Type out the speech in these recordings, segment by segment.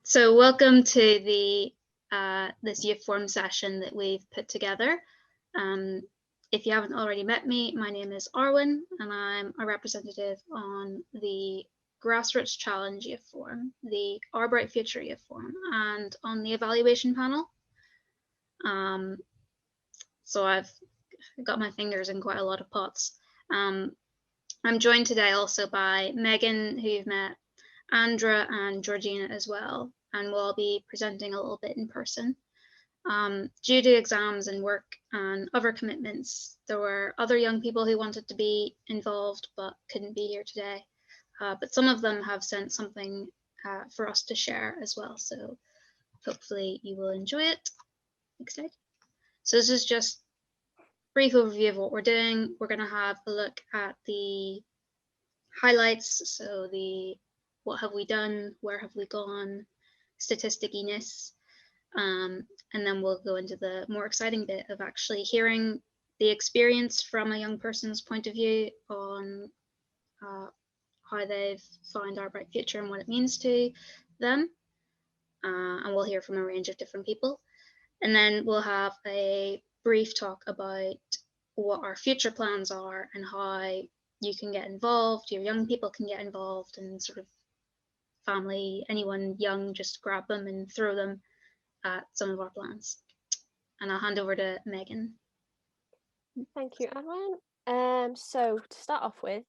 So welcome to the this youth forum session that we've put together. If you haven't already met me, my name is Arwen and I'm a representative on the Grassroots Challenge Youth Forum, the Our Bright Future Youth Forum, and on the evaluation panel. So I've got my fingers in quite a lot of pots. I'm joined today also by Megan, who you've met, Andra and Georgina as well, and we'll be presenting a little bit in person. Due to exams and work and other commitments, there were other young people who wanted to be involved but couldn't be here today. But some of them have sent something for us to share as well, so hopefully you will enjoy it. Next slide. So this is just a brief overview of what we're doing. We're going to have a look at the highlights, so the what have we done, where have we gone, statistic-iness, and then we'll go into the more exciting bit of actually hearing the experience from a young person's point of view on how they've found Our Bright Future and what it means to them, and we'll hear from a range of different people. And then we'll have a brief talk about what our future plans are and how you can get involved, your young people can get involved, and sort of family, anyone young, just grab them and throw them at some of our plans. And I'll hand over to Megan. Thank you, Arwen. So to start off with,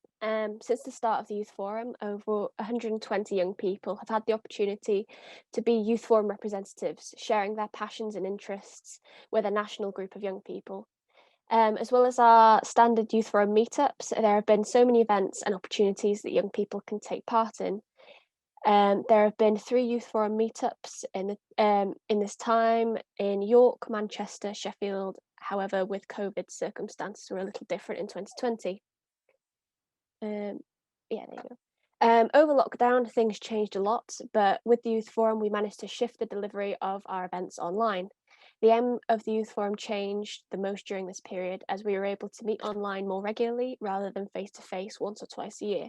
since the start of the Youth Forum, over 120 young people have had the opportunity to be Youth Forum representatives, sharing their passions and interests with a national group of young people. As well as our standard Youth Forum meetups, there have been so many events and opportunities that young people can take part in. There have been 3 Youth Forum meetups in this time in York, Manchester, Sheffield. However, with COVID, circumstances were a little different in 2020. Yeah, there you go. Over lockdown, things changed a lot, but with the Youth Forum, we managed to shift the delivery of our events online. The aim of the Youth Forum changed the most during this period, as we were able to meet online more regularly rather than face-to-face once or twice a year.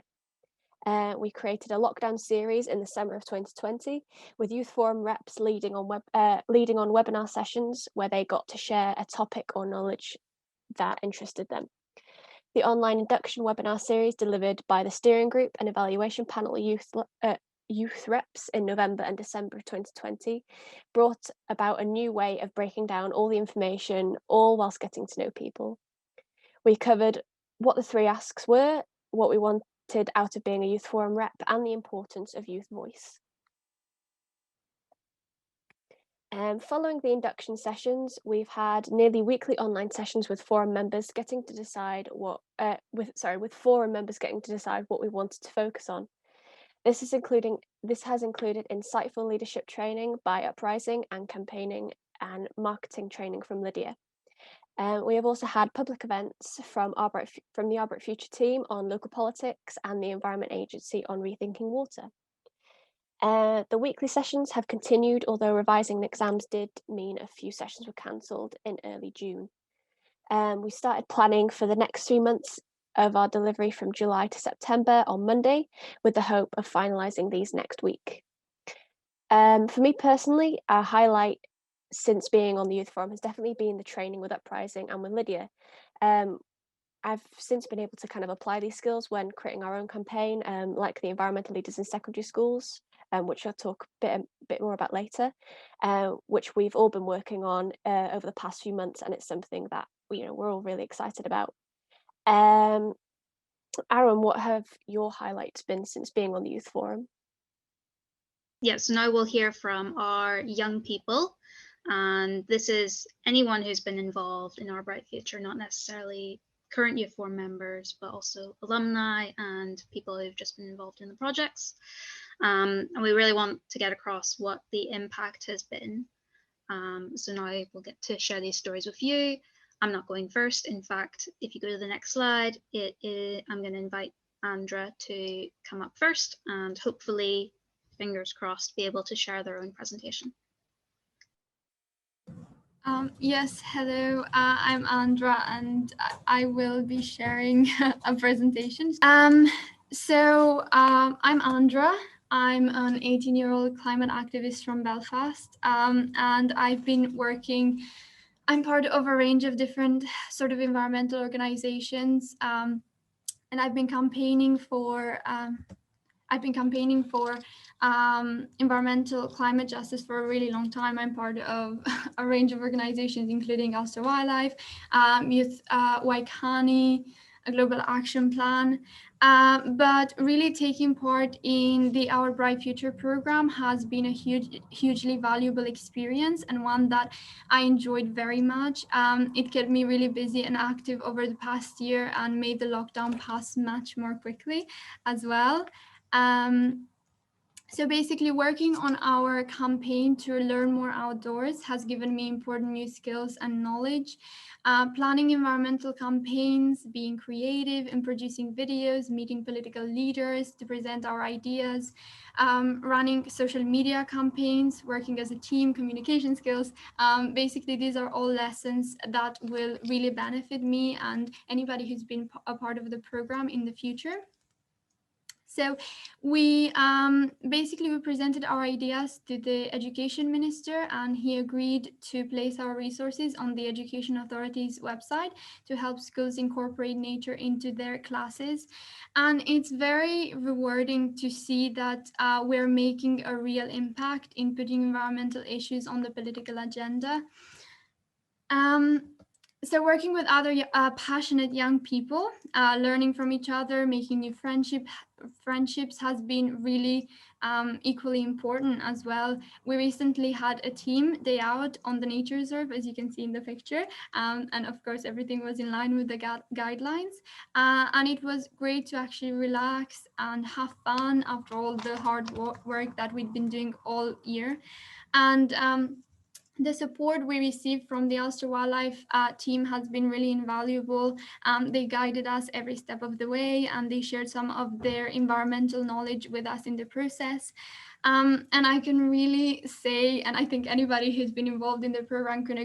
We created a lockdown series in the summer of 2020 with Youth Forum reps leading on webinar sessions where they got to share a topic or knowledge that interested them. The online induction webinar series delivered by the steering group and evaluation panel youth reps in November and December of 2020 brought about a new way of breaking down all the information, all whilst getting to know people. We covered what the 3 asks were, what we wanted out of being a Youth Forum rep, and the importance of youth voice. Following the induction sessions, we've had nearly weekly online sessions with forum members getting to decide with forum members getting to decide what we wanted to focus on. This has included insightful leadership training by Uprising and campaigning and marketing training from Lydia. We have also had public events from the Our Bright Future team on local politics and the Environment Agency on rethinking water. The weekly sessions have continued, although revising the exams did mean a few sessions were cancelled in early June. We started planning for the next 3 months of our delivery from July to September on Monday, with the hope of finalising these next week. For me personally, our highlight since being on the Youth Forum has definitely been the training with Uprising and with Lydia. I've since been able to kind of apply these skills when creating our own campaign, like the environmental leaders in secondary schools, which I'll talk a bit more about later, which we've all been working on over the past few months, and it's something that we're all really excited about. Aaron, what have your highlights been since being on the Youth Forum? Yes, now we'll hear from our young people, and this is anyone who's been involved in Our Bright Future, not necessarily current Youth Forum members, but also alumni and people who've just been involved in the projects. And we really want to get across what the impact has been. So now we'll get to share these stories with you. I'm not going first. In fact, if you go to the next slide, I'm going to invite Andra to come up first and hopefully, fingers crossed, be able to share their own presentation. Yes, hello, I'm Andra and I will be sharing a presentation. I'm Andra. I'm an 18-year-old climate activist from Belfast, and I'm part of a range of different sort of environmental organizations, and I've been campaigning for environmental climate justice for a really long time. I'm part of a range of organizations, including Ulster Wildlife, Youth Waikani, a Global Action Plan. But really taking part in the Our Bright Future program has been a hugely valuable experience, and one that I enjoyed very much. It kept me really busy and active over the past year and made the lockdown pass much more quickly as well. So basically, working on our campaign to learn more outdoors has given me important new skills and knowledge. Planning environmental campaigns, being creative and producing videos, meeting political leaders to present our ideas, running social media campaigns, working as a team, communication skills. Basically, these are all lessons that will really benefit me and anybody who's been a part of the program in the future. So we presented our ideas to the education minister, and he agreed to place our resources on the Education Authority's website to help schools incorporate nature into their classes. And it's very rewarding to see that we're making a real impact in putting environmental issues on the political agenda. So working with other passionate young people, learning from each other, making new friendships has been really equally important as well. We recently had a team day out on the nature reserve, as you can see in the picture, and of course everything was in line with the guidelines, and it was great to actually relax and have fun after all the hard work that we'd been doing all year. And the support we received from the Ulster Wildlife team has been really invaluable. They guided us every step of the way, and they shared some of their environmental knowledge with us in the process. And I can really say, and I think anybody who's been involved in the program can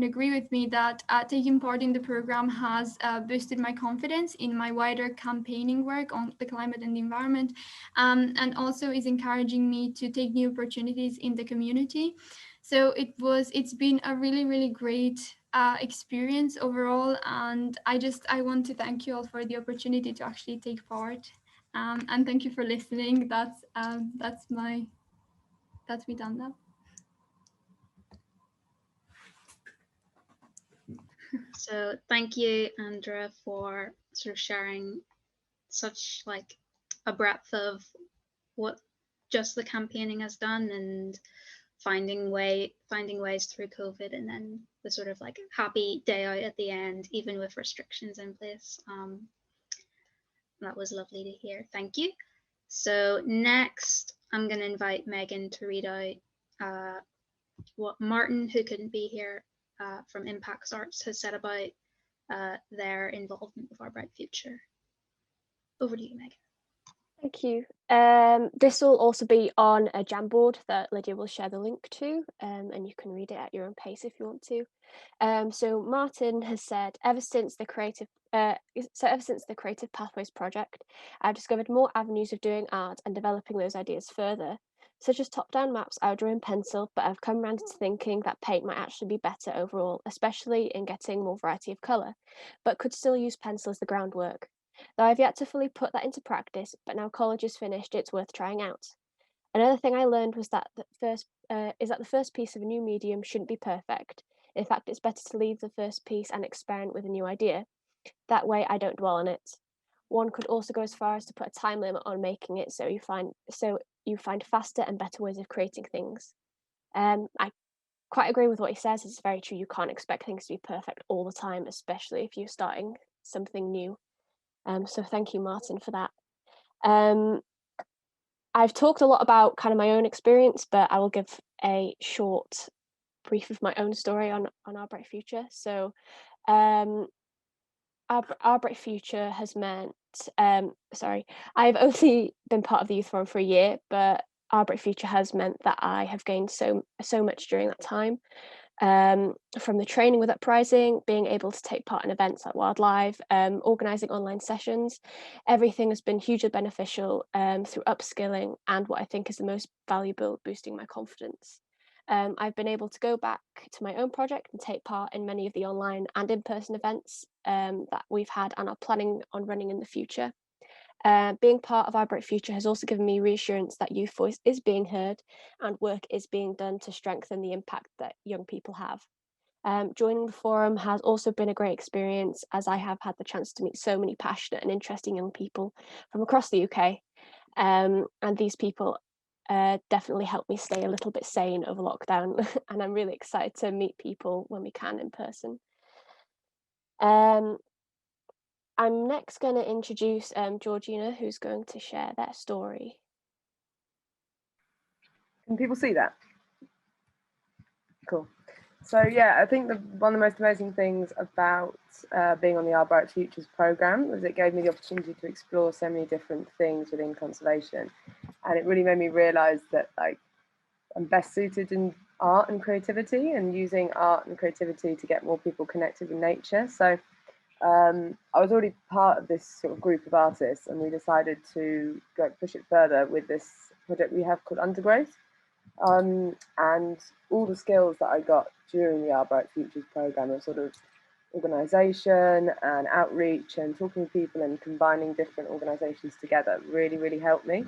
agree with me, that taking part in the program has boosted my confidence in my wider campaigning work on the climate and the environment, and also is encouraging me to take new opportunities in the community. So it's been a really, really great experience overall, and I want to thank you all for the opportunity to actually take part, and thank you for listening. That's me done now. So thank you, Andra, for sort of sharing such like a breadth of what just the campaigning has done, and finding ways through COVID, and then the sort of like happy day out at the end, even with restrictions in place. That was lovely to hear. Thank you. So next, I'm going to invite Megan to read out what Martin, who couldn't be here from Impacts Arts, has said about their involvement with Our Bright Future. Over to you, Megan. Thank you. This will also be on a Jamboard that Lydia will share the link to, and you can read it at your own pace if you want to. So Martin has said, ever since the Creative Pathways project, I've discovered more avenues of doing art and developing those ideas further, such as top-down maps I would draw in pencil, but I've come round to thinking that paint might actually be better overall, especially in getting more variety of colour, but could still use pencil as the groundwork. Though I've yet to fully put that into practice, but now college is finished, it's worth trying out. Another thing I learned was that the first piece of a new medium shouldn't be perfect. In fact, it's better to leave the first piece and experiment with a new idea. That way I don't dwell on it. One could also go as far as to put a time limit on making it so you find faster and better ways of creating things. I quite agree with what he says. It's very true. You can't expect things to be perfect all the time, especially if you're starting something new. So thank you, Martin, for that. I've talked a lot about kind of my own experience, but I will give a short brief of my own story on Our Bright Future. So Our Bright Future has meant, I've only been part of the Youth Forum for a year, but Our Bright Future has meant that I have gained so much during that time. From the training with Uprising, being able to take part in events like Wildlife, organising online sessions, everything has been hugely beneficial through upskilling and what I think is the most valuable, boosting my confidence. I've been able to go back to my own project and take part in many of the online and in-person events that we've had and are planning on running in the future. Being part of Our Bright Future has also given me reassurance that youth voice is being heard and work is being done to strengthen the impact that young people have. Joining the forum has also been a great experience, as I have had the chance to meet so many passionate and interesting young people from across the UK. And these people definitely helped me stay a little bit sane over lockdown. And I'm really excited to meet people when we can in person. I'm next going to introduce Georgina, who's going to share their story. Can people see that? Cool. So yeah, I think one of the most amazing things about being on the Our Bright Futures programme was it gave me the opportunity to explore so many different things within conservation, and it really made me realise that like I'm best suited in art and creativity, and using art and creativity to get more people connected with nature. So I was already part of this sort of group of artists, and we decided to go push it further with this project we have called Undergrowth. And all the skills that I got during the Our Bright Futures programme of sort of organisation and outreach and talking to people and combining different organisations together really, really helped me.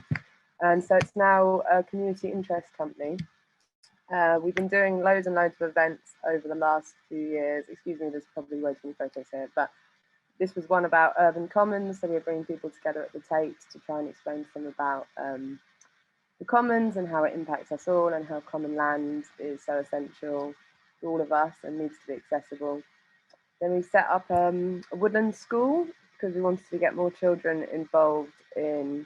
And so it's now a community interest company. We've been doing loads and loads of events over the last few years. Excuse me, there's probably way too many photos here, but this was one about urban commons. So we're bringing people together at the Tate to try and explain to them about the commons and how it impacts us all, and how common land is so essential to all of us and needs to be accessible. Then we set up a woodland school because we wanted to get more children involved in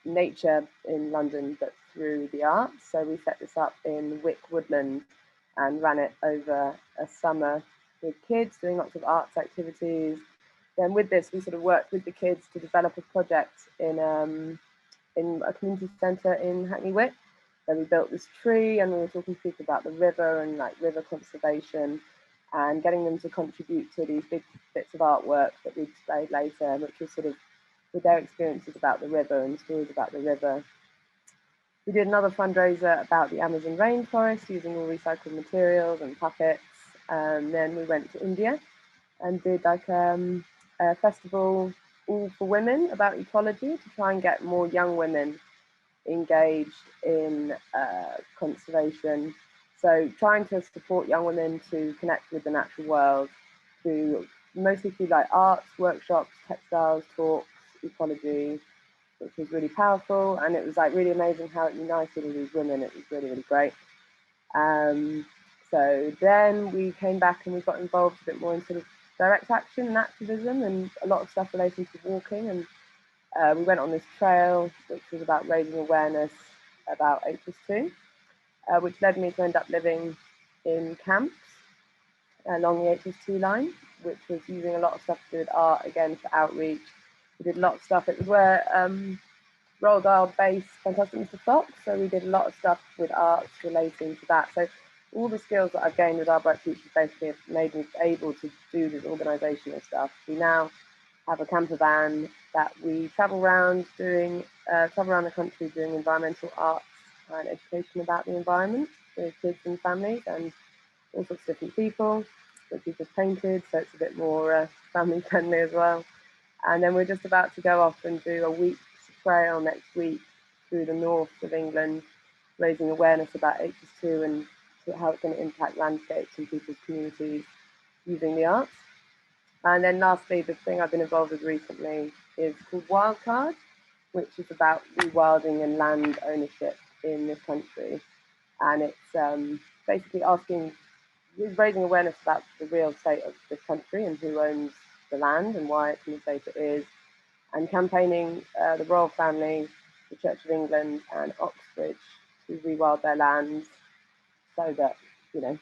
nature in London, but through the arts. So we set this up in Wick Woodland and ran it over a summer with kids, doing lots of arts activities. Then with this, we sort of worked with the kids to develop a project in a community centre in Hackney Wick. So we built this tree, and we were talking to people about the river and like river conservation, and getting them to contribute to these big bits of artwork that we displayed later, which was sort of with their experiences about the river and stories about the river. We did another fundraiser about the Amazon rainforest using all recycled materials and puppets. And then we went to India and did like a festival all for women about ecology to try and get more young women engaged in conservation. So trying to support young women to connect with the natural world mostly through like arts, workshops, textiles, talks, ecology, which was really powerful. And it was like really amazing how it united all these women. It was really, really great. So then we came back and we got involved a bit more in sort of direct action and activism and a lot of stuff relating to walking. And we went on this trail, which was about raising awareness about HS2, which led me to end up living in camps along the HS2 line, which was using a lot of stuff to do with art, again, for outreach. We did a lot of stuff. It was where Roald Dahl based Fantastic Mr. Fox, so we did a lot of stuff with arts relating to that. So all the skills that I've gained with Our Bright Futures basically have made me able to do this organisational stuff. We now have a camper van that we travel around the country doing environmental arts and education about the environment with kids and families and all sorts of different people, which we've just painted, so it's a bit more family friendly as well. And then we're just about to go off and do a week's trail next week through the north of England, raising awareness about HS2 and how it's going to impact landscapes and people's communities using the arts. And then lastly, the thing I've been involved with recently is called Wildcard, which is about rewilding and land ownership in this country. And it's basically raising awareness about the real state of this country and who owns the land and why it's in the state it is, and campaigning the royal family, the Church of England and Oxbridge to rewild their lands so that, you know,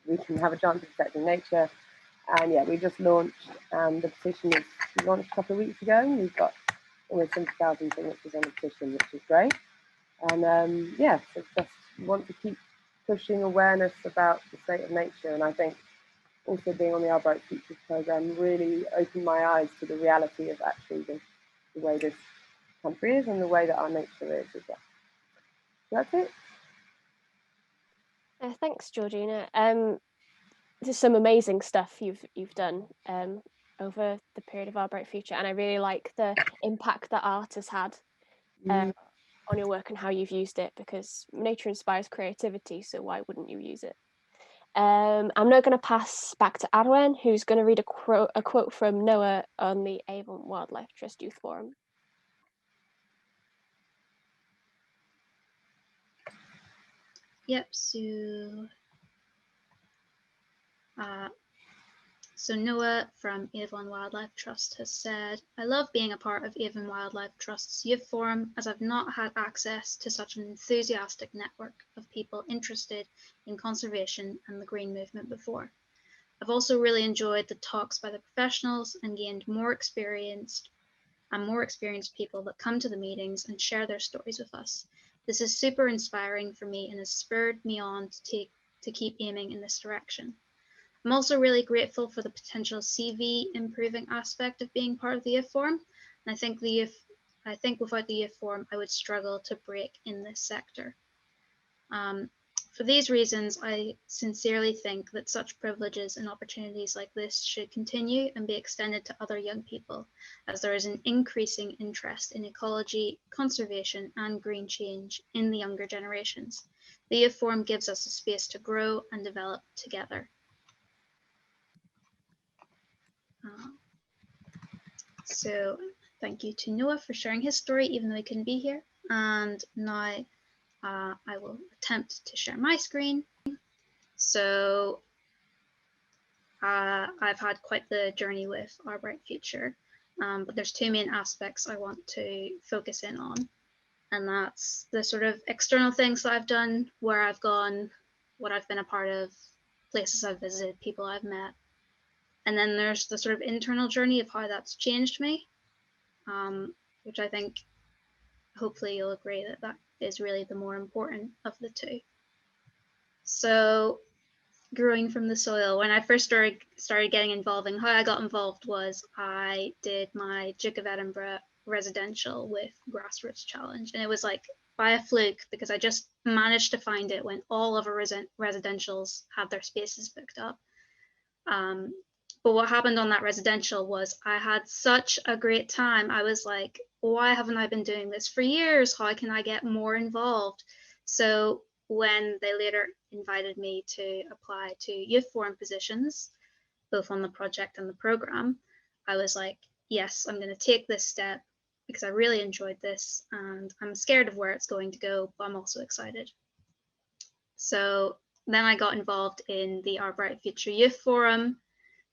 we can have a chance of protecting nature. And yeah, we just launched, the petition we launched a couple of weeks ago, and we've got almost 70,000 signatures on the petition, which is great. And yeah, so just want to keep pushing awareness about the state of nature. And I think also being on the Our Bright Futures programme really opened my eyes to the reality of actually the way this country is and the way that our nature is as well. So that's it. Thanks, Georgina. There's some amazing stuff you've done over the period of Our Bright Future, and I really like the impact that art has had on your work and how you've used it, because nature inspires creativity, so why wouldn't you use it? I'm now going to pass back to Arwen, who's going to read a quote from Noah on the Avon Wildlife Trust Youth Forum. Yep, so Noah from Avon Wildlife Trust has said, I love being a part of Avon Wildlife Trust's Youth Forum, as I've not had access to such an enthusiastic network of people interested in conservation and the green movement before. I've also really enjoyed the talks by the professionals and gained more experienced people that come to the meetings and share their stories with us. This is super inspiring for me and has spurred me on to keep aiming in this direction. I'm also really grateful for the potential CV improving aspect of being part of the Youth Forum, and I think without the Youth Forum, I would struggle to break in this sector. For these reasons, I sincerely think that such privileges and opportunities like this should continue and be extended to other young people, as there is an increasing interest in ecology, conservation, and green change in the younger generations. The Youth Forum gives us a space to grow and develop together. So thank you to Noah for sharing his story, even though he couldn't be here. And now I will attempt to share my screen. So I've had quite the journey with Our Bright Future, but there's two main aspects I want to focus in on. And that's the sort of external things that I've done, where I've gone, what I've been a part of, places I've visited, people I've met. And then there's the sort of internal journey of how that's changed me, which I think hopefully you'll agree that that is really the more important of the two. So growing from the soil, when I first started getting involved, and how I got involved was I did my Duke of Edinburgh residential with Grassroots Challenge, and it was like by a fluke, because I just managed to find it when all of our residentials had their spaces booked up. But what happened on that residential was I had such a great time. I was like, why haven't I been doing this for years? How can I get more involved? So when they later invited me to apply to Youth Forum positions, both on the project and the program, I was like, yes, I'm going to take this step because I really enjoyed this and I'm scared of where it's going to go, but I'm also excited. So then I got involved in the Our Bright Future Youth Forum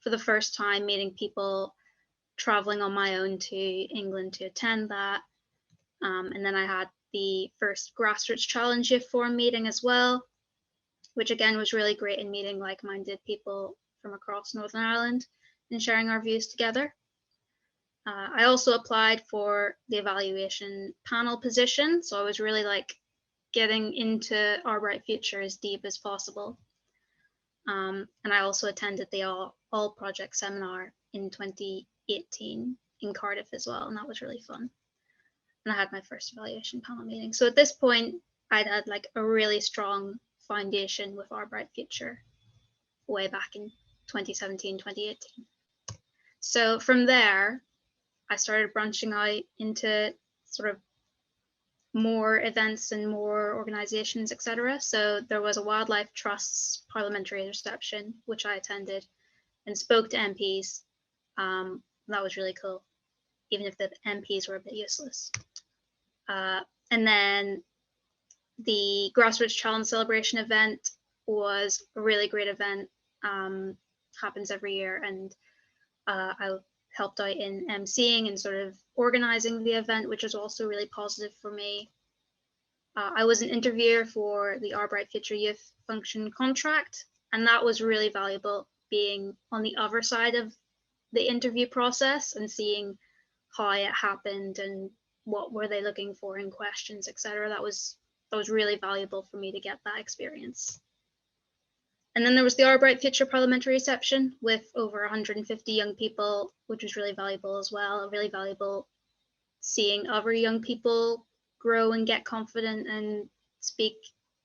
for the first time, meeting people, traveling on my own to England to attend that. And then I had the first Grassroots Challenge Youth Forum meeting as well, which again was really great in meeting like-minded people from across Northern Ireland and sharing our views together. I also applied for the evaluation panel position, so I was really like getting into Our Bright Future as deep as possible. And I also attended the All Project seminar in 2018 in Cardiff as well, and that was really fun. And I had my first evaluation panel meeting. So at this point, I'd had like a really strong foundation with Our Bright Future way back in 2017, 2018. So from there, I started branching out into sort of more events and more organizations, etc. So there was a Wildlife Trust's parliamentary reception, which I attended and spoke to MPs. That was really cool, even if the MPs were a bit useless. And then the Grassroots Challenge Celebration event was a really great event, happens every year, and I helped out in emceeing and sort of organizing the event, which was also really positive for me. I was an interviewer for the Our Bright Future Youth Function contract, and that was really valuable, being on the other side of the interview process and seeing how it happened and what were they looking for in questions, etc. That was was really valuable for me to get that experience. And then there was the Our Bright Future parliamentary reception with over 150 young people, which was really valuable as well. Really valuable seeing other young people grow and get confident and speak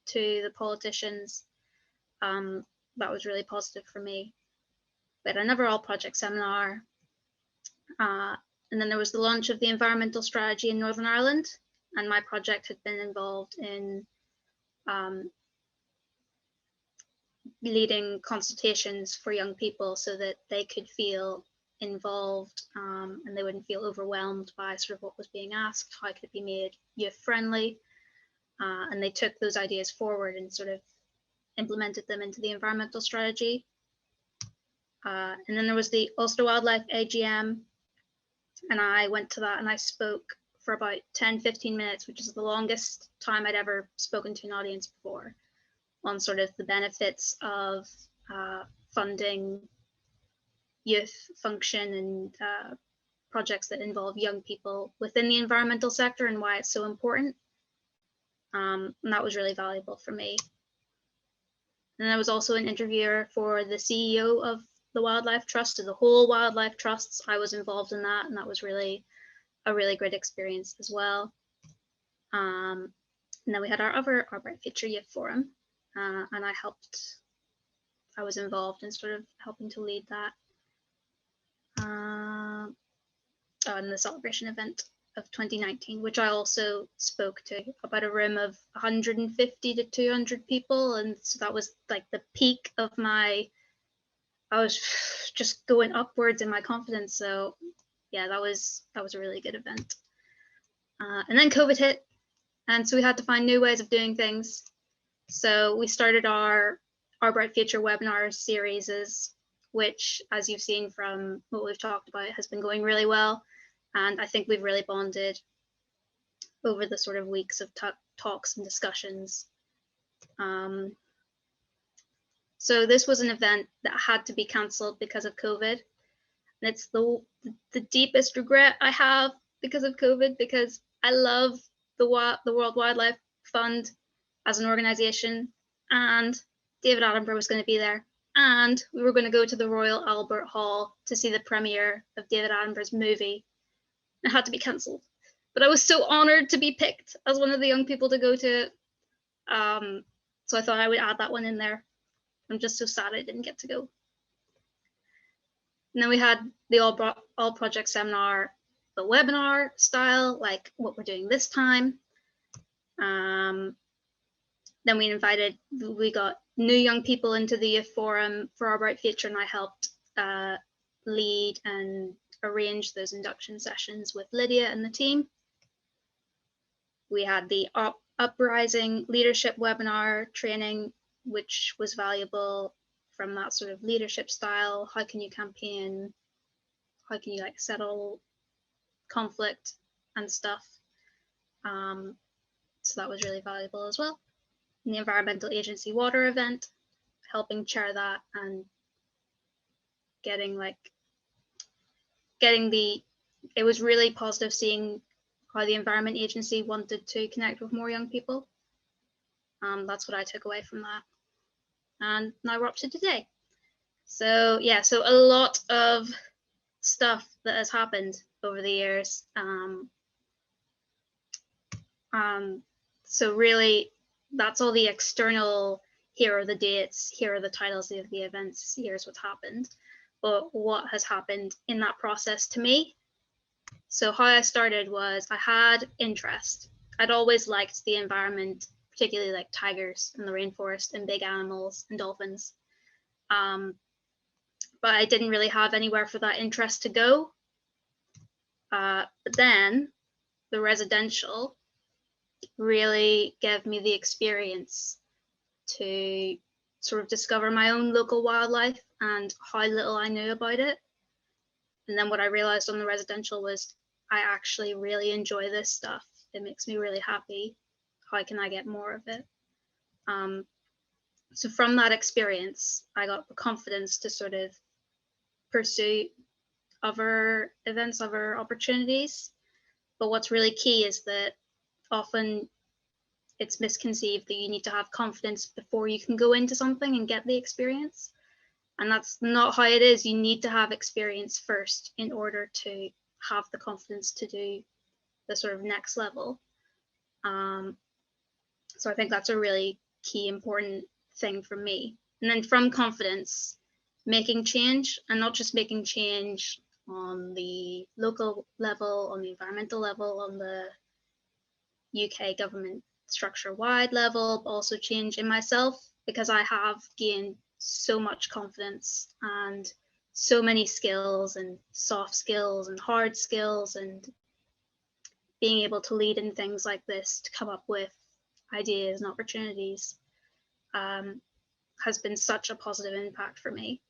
to the politicians. That was really positive for me. We had another all project seminar. And then there was the launch of the environmental strategy in Northern Ireland. And my project had been involved in leading consultations for young people so that they could feel involved and they wouldn't feel overwhelmed by sort of what was being asked, how could it be made youth friendly. And they took those ideas forward and sort of implemented them into the environmental strategy. And then there was the Ulster Wildlife AGM, and I went to that and I spoke for about 10-15 minutes, which is the longest time I'd ever spoken to an audience before, on sort of the benefits of funding youth function and projects that involve young people within the environmental sector and why it's so important. And that was really valuable for me. And I was also an interviewer for the CEO of the Wildlife Trust, of the whole Wildlife Trusts. I was involved in that, and that was really a really great experience as well. And then we had our other Our Bright Future Youth Forum, and I was involved in sort of helping to lead that. And the celebration event of 2019, which I also spoke to about a room of 150 to 200 people. And so that was like the peak of I was just going upwards in my confidence. So yeah, that was a really good event. And then COVID hit. And so we had to find new ways of doing things. So we started our Bright Future webinar series, which, as you've seen from what we've talked about, has been going really well. And I think we've really bonded over the sort of weeks of talks and discussions. So this was an event that had to be cancelled because of COVID. And it's the deepest regret I have because of COVID, because I love the World Wildlife Fund as an organization, and David Attenborough was going to be there. And we were going to go to the Royal Albert Hall to see the premiere of David Attenborough's movie. It had to be cancelled. But I was so honored to be picked as one of the young people to go to it. So I thought I would add that one in there. I'm just so sad I didn't get to go. And then we had the all project seminar, the webinar style, like what we're doing this time. Then we got new young people into the youth forum for Our Bright Future, and I helped lead and arrange those induction sessions with Lydia and the team. We had the Uprising leadership webinar training, which was valuable from that sort of leadership style. How can you campaign? How can you like settle conflict and stuff? So that was really valuable as well. And the Environmental Agency Water event, helping chair that and it was really positive seeing how the Environment Agency wanted to connect with more young people. That's what I took away from that. And now we're up to today. So yeah, so a lot of stuff that has happened over the years. So really, that's all the external, here are the dates, here are the titles of the events, here's what's happened. But what has happened in that process to me? So how I started was I had interest. I'd always liked the environment, particularly like tigers in the rainforest and big animals and dolphins. But I didn't really have anywhere for that interest to go. But then the residential really gave me the experience to sort of discover my own local wildlife and how little I knew about it. And then what I realized on the residential was I actually really enjoy this stuff. It makes me really happy. How can I get more of it? So from that experience, I got the confidence to sort of pursue other events, other opportunities. But what's really key is that often it's misconceived that you need to have confidence before you can go into something and get the experience. And that's not how it is. You need to have experience first in order to have the confidence to do the sort of next level. So I think that's a really key important thing for me. And then from confidence, making change, and not just making change on the local level, on the environmental level, on the UK government structure wide level, but also change in myself, because I have gained so much confidence and so many skills and soft skills and hard skills, and being able to lead in things like this, to come up with ideas and opportunities, has been such a positive impact for me.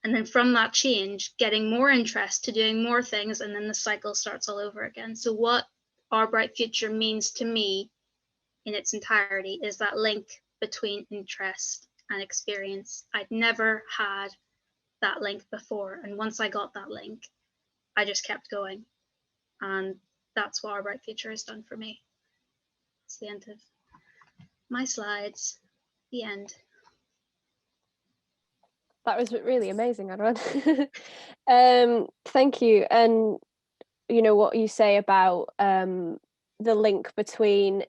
And then from that change, getting more interest to doing more things, and then the cycle starts all over again. So what Our Bright Future means to me in its entirety is that link between interest and experience. I'd never had that link before, and once I got that link, I just kept going, and that's what Our Bright Future has done for me. It's the end of my slides. The end. That was really amazing, Adwan. Thank you. And you know what you say about the link between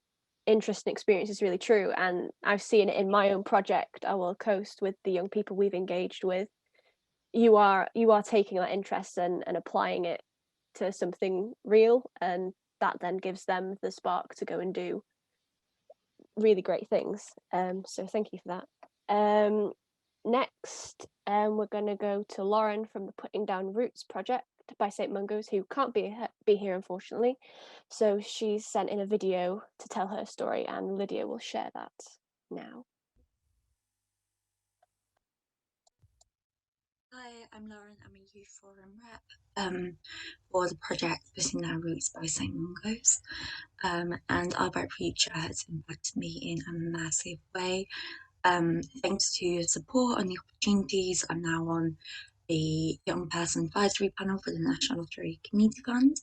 interest and experience is really true, and I've seen it in my own project, Our Coast, with the young people we've engaged with. You are taking that interest and applying it to something real, and that then gives them the spark to go and do really great things. So thank you for that. Next, we're going to go to Lauren from the Putting Down Roots project by St Mungo's, who can't be here unfortunately. So she's sent in a video to tell her story, and Lydia will share that now. Hi, I'm Lauren. I'm a youth forum rep for the project Putting Down Roots by St Mungo's. And Our Bright Future has impacted me in a massive way. Thanks to your support and the opportunities, I'm now on the Young Person Advisory Panel for the National Lottery Community Fund,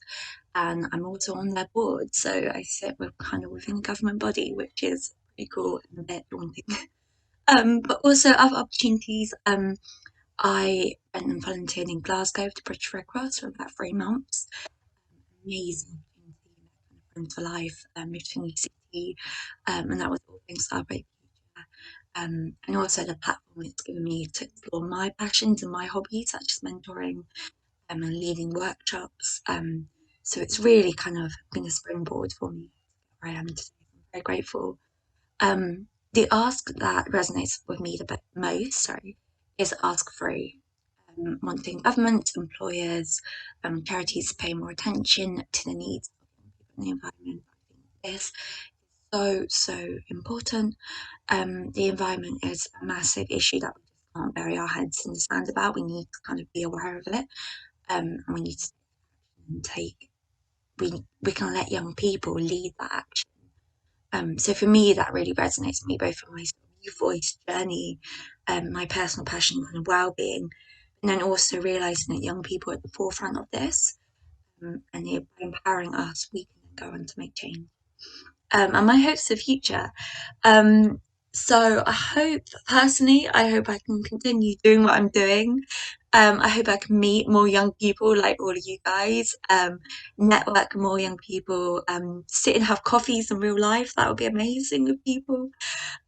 and I'm also on their board, so I sit within a government body, which is pretty cool and a bit daunting. But also other opportunities. I went and volunteered in Glasgow with the British Red Cross for about 3 months. Amazing opportunity, friends for life, moved to a new city, and that was all thanks to Our Bright Future. And also the platform it's given me to explore my passions and my hobbies, such as mentoring and leading workshops. So it's really kind of been a springboard for me where I am today. I'm very grateful. The ask that resonates with me the most, is ask free. Wanting government, employers, charities to pay more attention to the needs of the environment. I think this is so important. The environment is a massive issue that we just can't bury our heads in the sand about. We need to kind of be aware of it, and we need to take. We can let young people lead that action. So for me, that really resonates with me, both from my youth voice journey, my personal passion and well-being, and then also realising that young people are at the forefront of this, and by empowering us, we can go on to make change. And my hopes for the future. So I hope I can continue doing what I'm doing. I hope I can meet more young people like all of you guys, network more young people, sit and have coffees in real life. That would be amazing with people.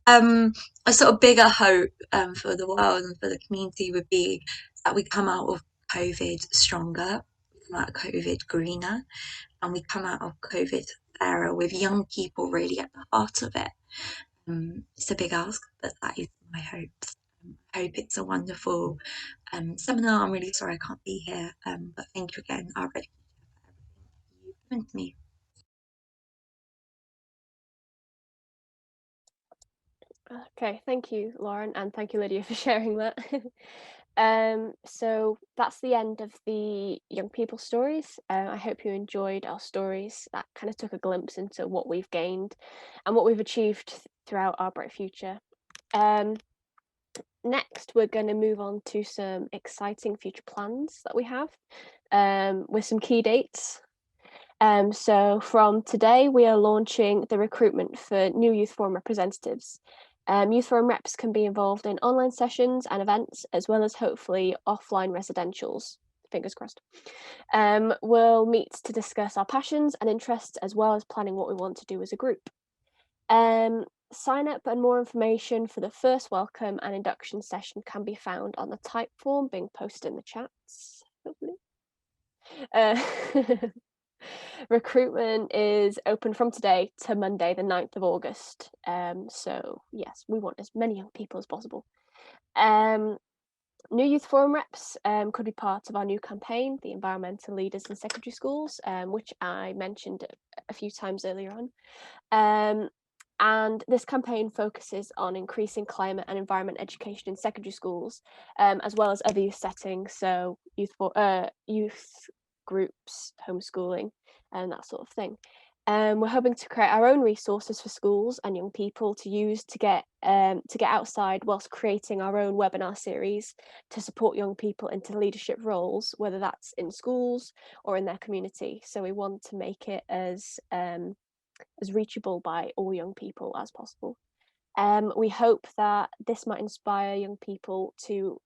A sort of bigger hope for the world and for the community would be that we come out of COVID stronger, we come out of COVID greener, and we come out of COVID era with young people really at the heart of it. It's a big ask, but that is my hopes. I hope it's a wonderful seminar. I'm really sorry I can't be here, but thank you again, Our Bright Future, for everything you've given to me. Okay, thank you, Lauren, and thank you, Lydia, for sharing that. So that's the end of the young people stories. I hope you enjoyed our stories that kind of took a glimpse into what we've gained and what we've achieved throughout Our Bright Future. Next, we're going to move on to some exciting future plans that we have, with some key dates. So from today, we are launching the recruitment for new Youth Forum representatives. Youth Forum reps can be involved in online sessions and events, as well as hopefully offline residentials. Fingers crossed. We'll meet to discuss our passions and interests, as well as planning what we want to do as a group. Sign up and more information for the first welcome and induction session can be found on the type form being posted in the chats, hopefully. Recruitment is open from today to Monday, the 9th of August. So yes, we want as many young people as possible. New Youth Forum reps could be part of our new campaign, the Environmental Leaders in Secondary Schools, which I mentioned a few times earlier on. And this campaign focuses on increasing climate and environment education in secondary schools, as well as other youth settings, so youth groups, homeschooling, and that sort of thing. We're hoping to create our own resources for schools and young people to use to get outside, whilst creating our own webinar series to support young people into leadership roles, whether that's in schools or in their community. So we want to make it as reachable by all young people as possible. We hope that this might inspire young people to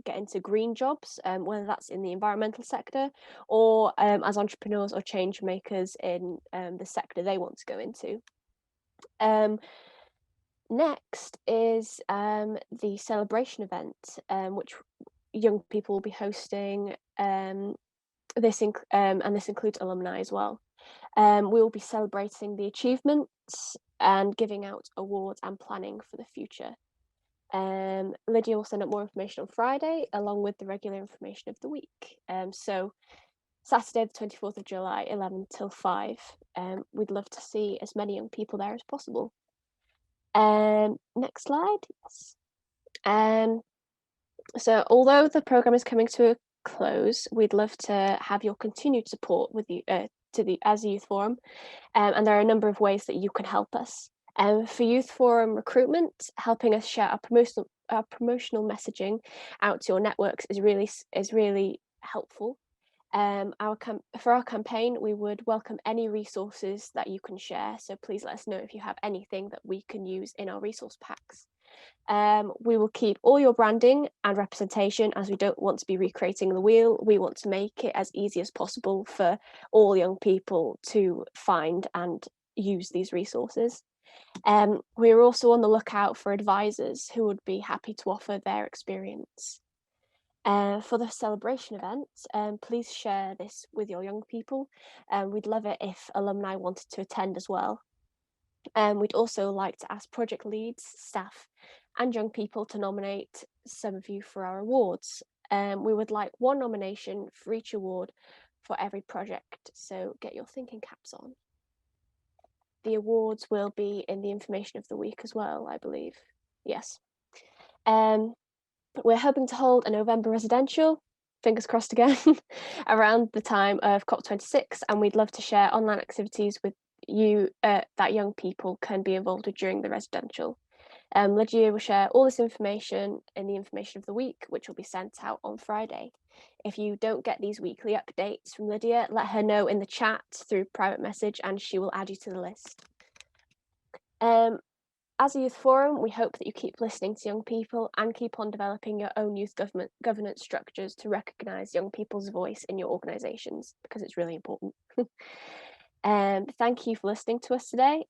get into green jobs, whether that's in the environmental sector or as entrepreneurs or change makers in the sector they want to go into. Next is the celebration event, which young people will be hosting. This includes alumni as well. We will be celebrating the achievements and giving out awards and planning for the future. Lydia will send out more information on Friday, along with the regular information of the week. So Saturday, the 24th of July, 11 till 5. We'd love to see as many young people there as possible. Next slide. Yes. So although the programme is coming to a close, we'd love to have your continued support with you as a Youth Forum, and there are a number of ways that you can help us. For Youth Forum recruitment, helping us share our promotional messaging out to your networks is really helpful. For our campaign, we would welcome any resources that you can share, so please let us know if you have anything that we can use in our resource packs. We will keep all your branding and representation, as we don't want to be recreating the wheel. We want to make it as easy as possible for all young people to find and use these resources. We are also on the lookout for advisors who would be happy to offer their experience. For the celebration event, please share this with your young people. We'd love it if alumni wanted to attend as well. We'd also like to ask project leads, staff, and young people to nominate some of you for our awards. We would like one nomination for each award for every project, so get your thinking caps on. The awards will be in the information of the week as well, I believe. Yes. But we're hoping to hold a November residential, fingers crossed again, around the time of COP26, and we'd love to share online activities with you that young people can be involved with during the residential. Lydia will share all this information in the information of the week, which will be sent out on Friday. If you don't get these weekly updates from Lydia, let her know in the chat through private message and she will add you to the list. As a Youth Forum, we hope that you keep listening to young people and keep on developing your own youth governance structures to recognise young people's voice in your organisations, because it's really important. Thank you for listening to us today,